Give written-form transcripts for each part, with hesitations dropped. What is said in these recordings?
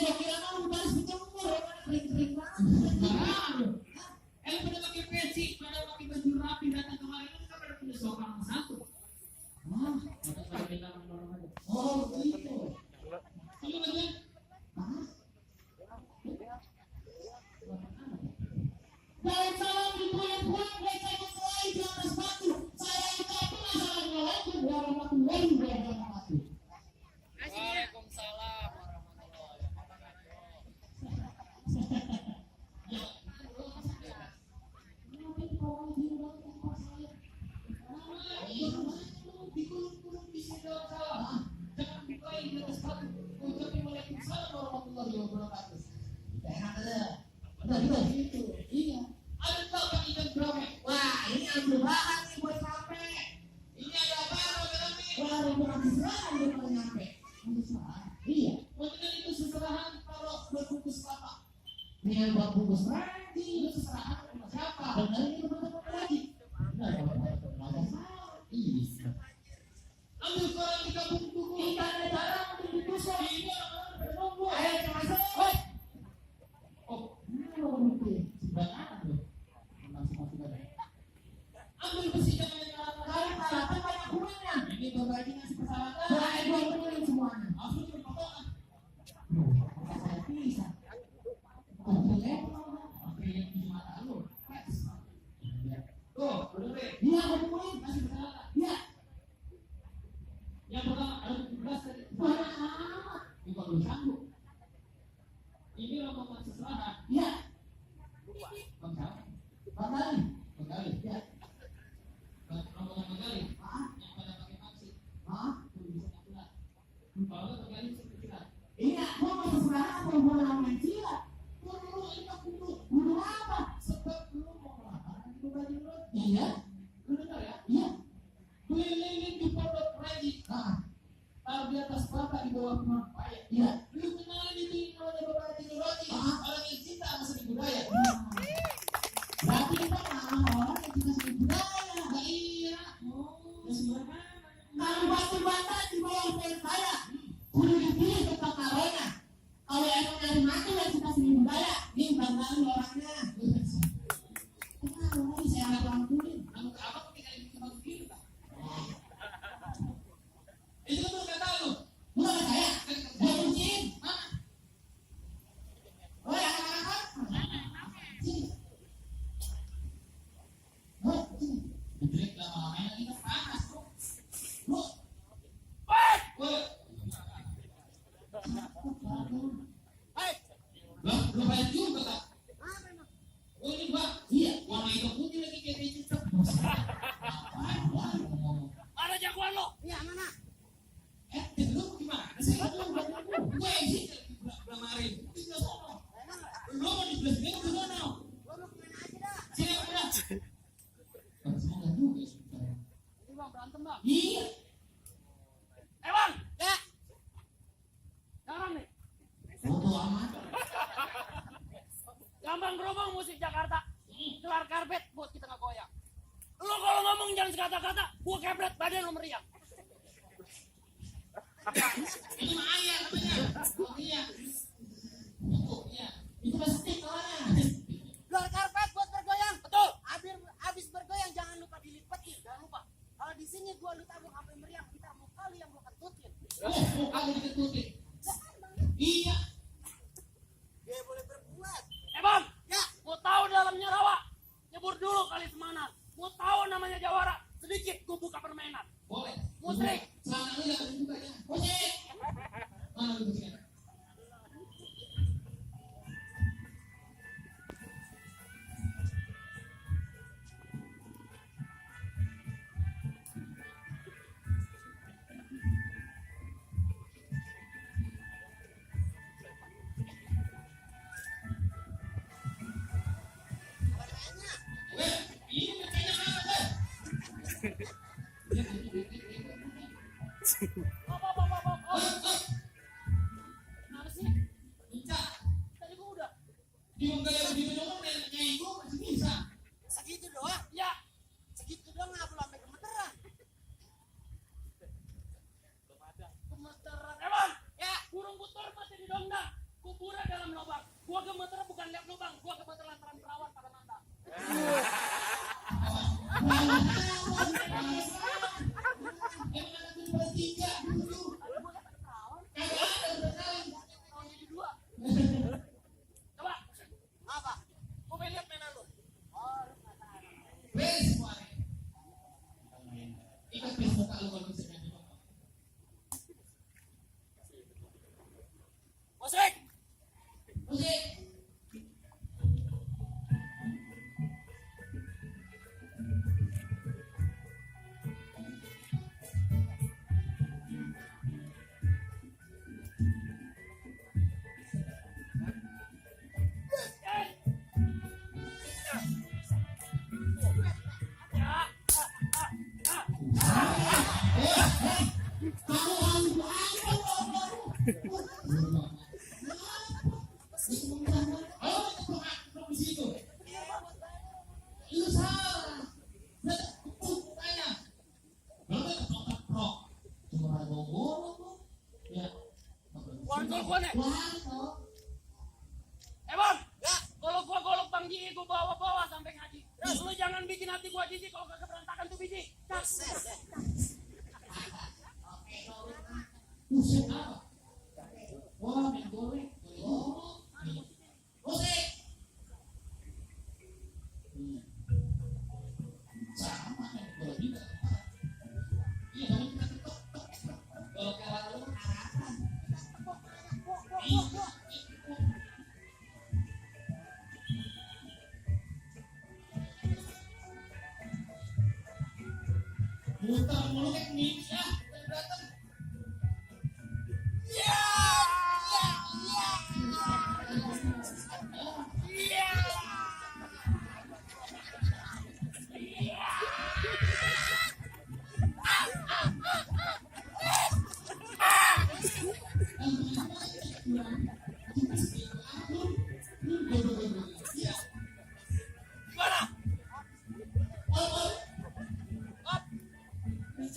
gua kira mau baris berjemur, kering-kering banget. Pada pakai peci, pada pakai baju rapi datang kemarin itu kan pada punya sopan satu. Oh, gitu. Iya kan? Dalam salam dibuang-buang mereka berkelahi di atas batu. Saya ucapkan assalamualaikum warahmatullahi wabarakatuh. Waalaikumsalam warahmatullahi wabarakatuh. Dikulung-kulung di sini dalam salam. Jangan berkelahi di atas batu. Ucapkan waalaikumsalam warahmatullahi wabarakatuh. Enak aja. Benar gitu. Iya. Ada tahu kan ikan berapa? Wah, ini ambil bahan nih buat sampai. Ini ada apa rame-rame? Wah, rombongan seserahan udah pada nyampe. Seserahan? Iya. Maksudnya itu seserahan kalau berbungkus kelapa. Ini yang buat bungkus lagi. Itu seserahan sama siapa? Benar ini teman-teman lagi. Benar, teman-teman. Iya. Ambil koran di kampung buku. Kita ada cara untuk ditusuk. Ini orang-orang pada nunggu. Ayo masuk. Oh, Ini nomor bukti. Sebenarnya tuh. Masing-masing ada. ambil besi jangan nyala. Kalian peralatan banyak kurangnya. Ini berbagi ngasih persyaratan. Doain gua benerin semuanya. Langsung berpatokan. Saya bisa. Oke. Oke, yang di mata lu. Tuh, bener. Dia ngomongin. Ngasih persyaratan. Ya. Yang pertama ada tugas tadi. Banyak amat. Ini kalau lu sanggup. Ini rombongan seserahan. Ya. Bang siapa? Bakal. Bang Gali. Ya. Rombongan Bang Gali. Ah. Yang pada pakai maksi. Ah. Tuh bisa kakilah. Kalau nggak Bang Gali bisa kakilah. Iya. Gua mau sesuatu apa gua ngomongin sila. Dulu ini aku dulu. Guru apa? Sebab lu mau melakukan itu baju roti. Iya. Lu dengar ya? Iya. Keliling di pondok Raji. Ah. Taruh di atas bata di bawah pohon paya. Iya. Lu kenalin itu namanya Bapak Haji Roti. Orang yang cinta sama seni budaya. Berarti kita orang yang kita seni budaya. Nah, iya. Oh, ya sembarangan. Kalau batu-bata di bawah pohon saya, kudu dipilih tentang karena. Kalau emang nyari mati yang suka seni budaya, nih banggain orangnya. Kenapa lagi saya anak orang kulit? Kamu ke apa ketika ini ke batu biru tak? Itu kan tuh kata lu. Bukan kata saya, gua kucing. Mana? Oh ya, anak-anak. Sini. Oh, sini. Jelek lama-lama lagi kan panas bro. Lu. Woi. Hei. Belum bayar juga tak? Oh ini bang. Iya. Warna hitam putih lagi kayak gitu. Ada jagoan lo. Iya, mana? Lu gimana sih? Gue sih kemarin. Lu mau di belas dia ke sana? Gua mau kemana aja dah. Sini udah. Semoga juga sebentar. Ini bang berantem bang. Iya. Bang. Ya. Jangan nih. Foto amat. Gambang gerobong musik Jakarta. Kelar karpet buat kita nggak goyang. Lu kalau ngomong jangan sekata-kata, gua kebret badan lu meriang. Itu mah ayah namanya. Oh iya. Oh iya. Itu pasti soalnya. Kelar karpet buat bergoyang. Betul. Habis bergoyang jangan lupa dilipetin, jangan lupa. Kalau di sini gua lu tabung sampai meriang, kita mau kali yang gua ketutin. Oh, kamu diketutin. Iya. Dia boleh berbuat. Bang, ya, mau tahu dalamnya rawa? Nyebur dulu kali semanan. Mau tahu namanya jawara? Sedikit gua buka permainan. Boleh. Musrik. Sana lu yang juga ya. Musik. Mana lu musiknya? Ini kayaknya mana? Kenapa sih? Bisa. Tadi gua udah. Di gaya begitu doang nyanyi gua masih bisa. Segitu doang? Ya. Segitu doang nggak perlu sampai gemeteran. Gemeteran. Emang? Ya. Burung butur masih di dongdang. bertiga dulu. Kagak ada berkali. Tahun jadi 2. Coba. Apa? Gua pengen lihat mainan lu. Wes semua. Ikat Facebook kalau kalau bisa main. Musik. Musik. Wargol gua nih. Bang. Ya. Kalau gua golok Bang Ji, gua bawa-bawa sampai ngaji. Terus lu jangan bikin hati gua jijik kalau kagak berantakan tuh biji. Musik apa? Wah, main goreng. Musik. Sama kan, kalau juga. Iya, kalau kita ketok. Kalau kalah lu harapan. Muter mulu kayak gini ya, datang.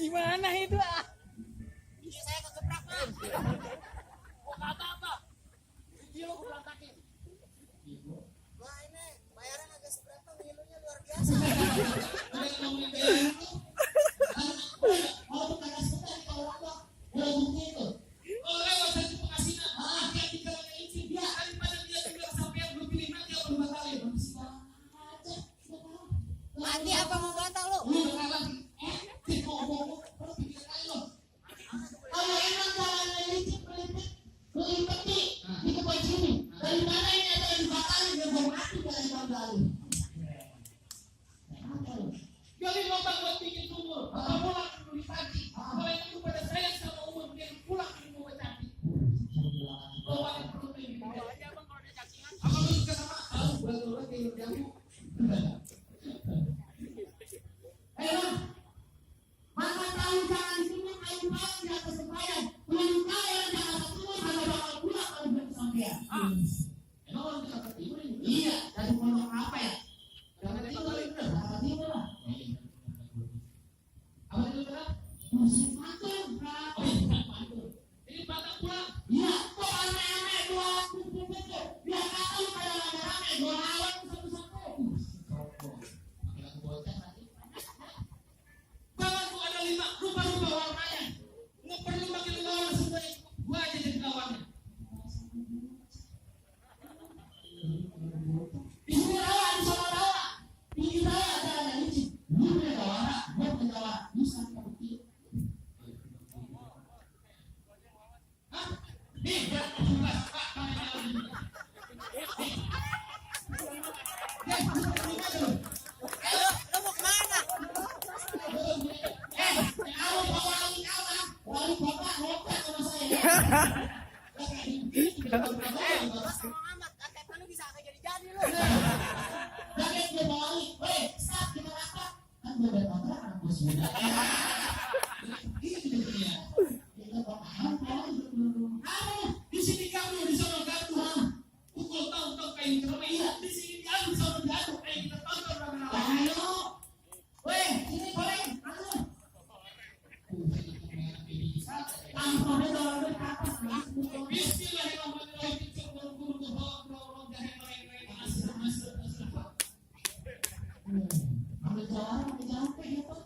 Gimana itu ah? Iya saya kegebrak Bang. Kok kata apa? Biji lo berantakin. Wah ini bayaran agak seberapa, ngilunya luar biasa. Mati apa mau batal lu? Kalau emang jalannya licin, melimpeti di kebun sini. Dari mana ini ada yang dibatalin, dia mau mati dari tahun lalu. Gali lubang buat bikin sumur. Bapak pulang dulu di pagi. Kalau yang itu pada sayang sama umur, dia pulang di rumah cantik. Bawa ke perut ini. Bawa aja Bang kalau ada cacingan. Apa lu suka sama? Tahu, betul kayak jamu. Maka tahu jangan sini kayu bawang di atas sempayan. Peluru kalian jangan satu sama bakal pulang kalau belum sampai. Emang orang kita ketidur ini? Iya, dari pondok apa ya? Jangan tidur itu, jangan tidur lah. Apa itu benar? Musim pantun, Pak. Oh iya, mantul. Ini batang pulang. Iya, kok rame-rame dua kumpul biar tahu kalau rame-rame dua lawan satu-satu. Makin aku bocah nanti. Kawan gua ada 5, rupa-rupa warnanya. Nggak perlu makin lawan semuanya. Gua aja jadi lawannya. Di sini rawa, di sana rawa. Tinggi rawa ada licin. Lu punya jawara, gua punya jawara. Lu sama bukti. Hah? Nih, berapa tugas? Pak, kami jalan ini. Lu mau kemana? Kalau bawa lagi kawan, wali bapak ngopet sama saya. Lu sama amat, KTP lu bisa agak jadi lu. Jangan dia bawa lagi. Weh, saat kita rapat. Kan gue udah kontrakan, gue sudah. Gitu dia. Kita bawa dulu. Di sini kamu, di sana kamu. Pukul tahu kayak kerana iya. Di sini kamu, di sana kamu. Kita tonton rame-rame. Ayo. Weh, sini goreng. Ayo. Tamponnya kalau udah ke atas. Bismillahirrahmanirrahim. Ambil jawara, ambil jawara. Ya, Pak.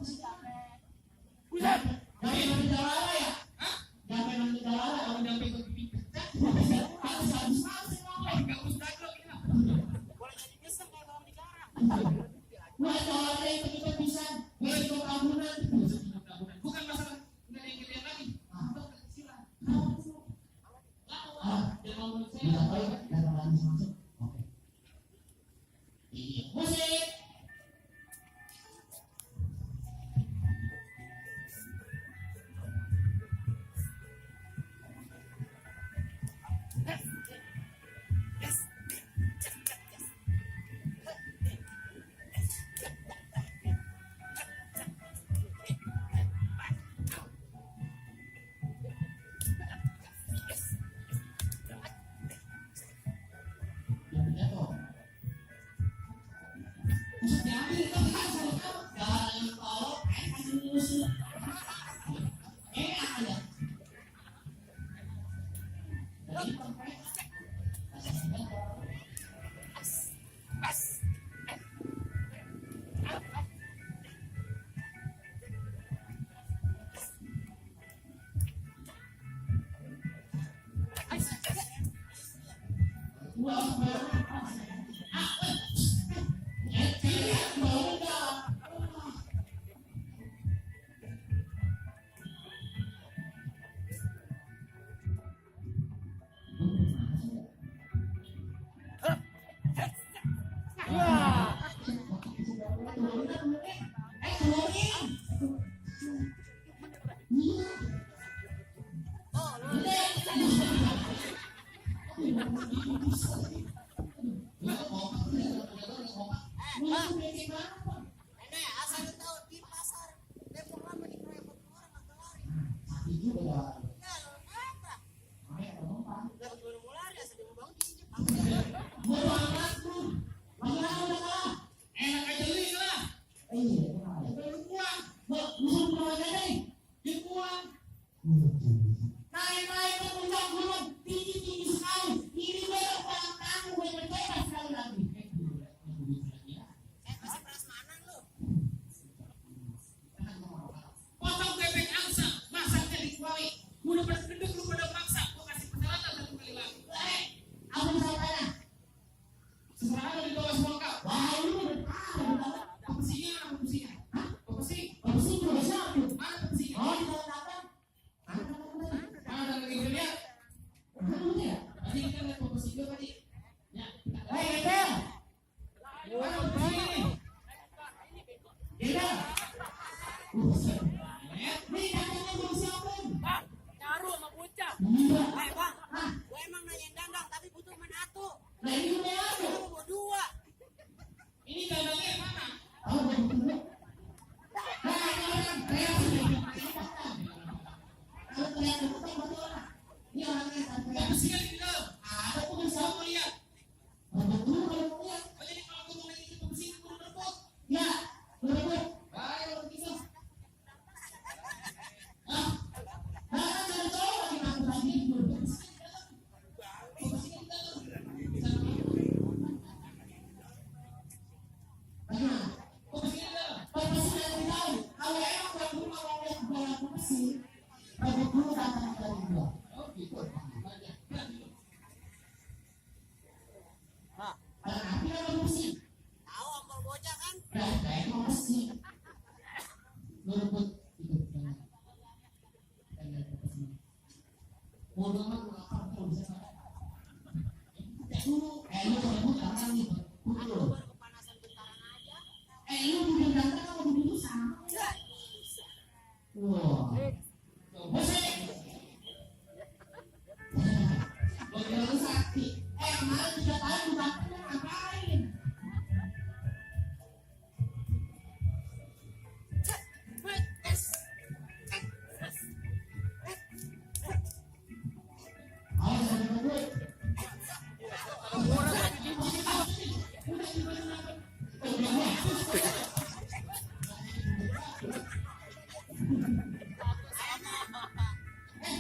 Gua sembarangan. Lihat bau enggak? Nenek, asal lu tahu di pasar Depok lama dikeroyok orang agak lari. Ya, lo apa? Dapat baru mau lari, asal dia mau bangun di Jepang. Enak aja lu lah. Dibuang. Naik-naik ke puncak gunung, tinggi-tinggi sekali. Ini belok orang kamu, gue berbeda sekali lagi. Masih prasmanan lu. Potong bebek angsa, masaknya di kuali. Udah pada gendut lu pada paksa, gua kasih persyaratan satu kali lagi. Apa bisa tanya? Seserah di bawah semua kau. Wah, ini udah tahu. Pepesinya mana pepesinya? Pepesi. Apa sih juga bisa tuh? Mana pepesinya? Oh, di dalam tangan. Mana lagi lihat? Tadi kita lihat pepesi gua tadi. Ya. Hei, Gedel. Mana pepesi ini? Gedel. Lihat. Nih, katanya belum siapin. Bang, nyaru sama bocah. Iya. Bang, gue emang nanyain dandang, tapi butuh main atu. Nah, ini udah ada. Lu mau dua. Ini dandangnya mana? Oh, udah betul. Nah, ini orang kreatif. Kalau kreatif itu betul orang. Ini orangnya santai. Pepesinya di dalam. Ada pun bisa. Saya mau lihat. Betul kalau mau lihat. Oh, jadi kalau gua mau lihat itu pepesi itu udah berebut. Ya, betul. Ayo kita. Ah, nah, jangan tahu lagi aku lagi dulu. Pepesinya di dalam. Nah, Pepesinya di dalam. pepesi nanti tahu. Kalau emang tuan rumah mau lihat bola pepesi, rebut dulu datang dari gua. Oh, gitu. Aja. Kalau api ada pepesi, Tahu ampal bocah kan? nah, kayak mau pepesi. Lu rebut itu. Bodoh amat lu apa kalau bisa dulu. Lu rebut datang nih. Dulu. Baru kepanasan bentaran aja. Lu bikin datang sama dulu sama. Wah. Musik. Bagaimana sakti? Kemarin 3 tahun datangnya ngapain? Ayo sama gue.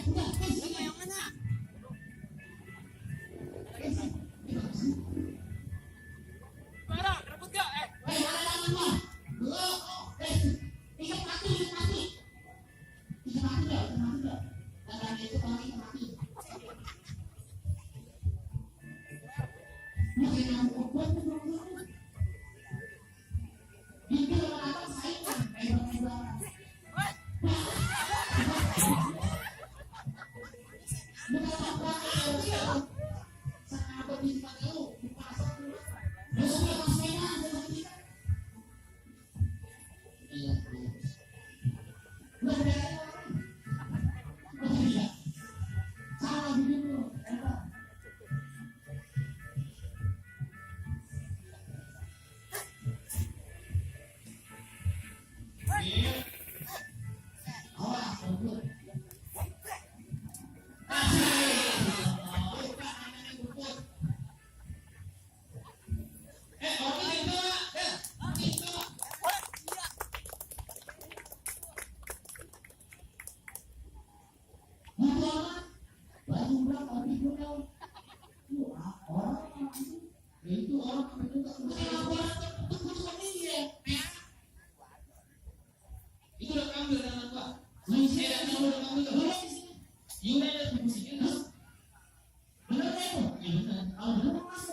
Lu mau yang mana? Barang, rebut gak? Mana tangan gua? Lu, ikat kaki, ikat kaki. Ikat kaki gak? Ikat kaki gak? Tangan itu kalau ikat kaki. Lu kayak nyamuk gua tuh belum. Bibir sama kata saingan, ebang-ebangan. Lu kata pakai ya, sahabat di tempat lu, di pasar lu. Lu sudah pas mainan, sama kita. Iya, iya. Lu udah ada orang. Oh iya. Salah bikin lu, ebang. Awas, betul. Itu amat. Baju bilang kopi bilang. Orang. Itu orang itu tak Itu udah ambil dengan gua. Bener Saya udah ambil. Iya udah ada pepesinya. itu? Iya benar. Kalau dulu masih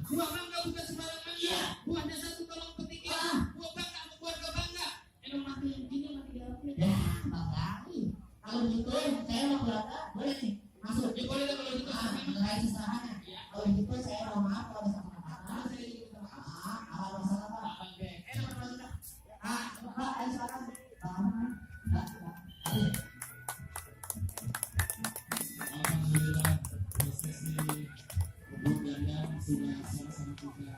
Buah mangga bukan sembarang mangga. Iya. Buahnya satu tolong petikin. Buah bangga sama keluarga bangga. Emang mati yang gini mati di dalamnya. Ya, banggain. Kalau begitu, saya mau keluarga, boleh nih masuk. Ya boleh dah kalau gitu. Mengenai seserahannya. Kalau begitu, saya mau maaf kalau ada salah-salah. Saya juga minta maaf. Apa masalah Pak? Abang Bek. Dapat masuk dah. Pak, ayo silakan. Pak,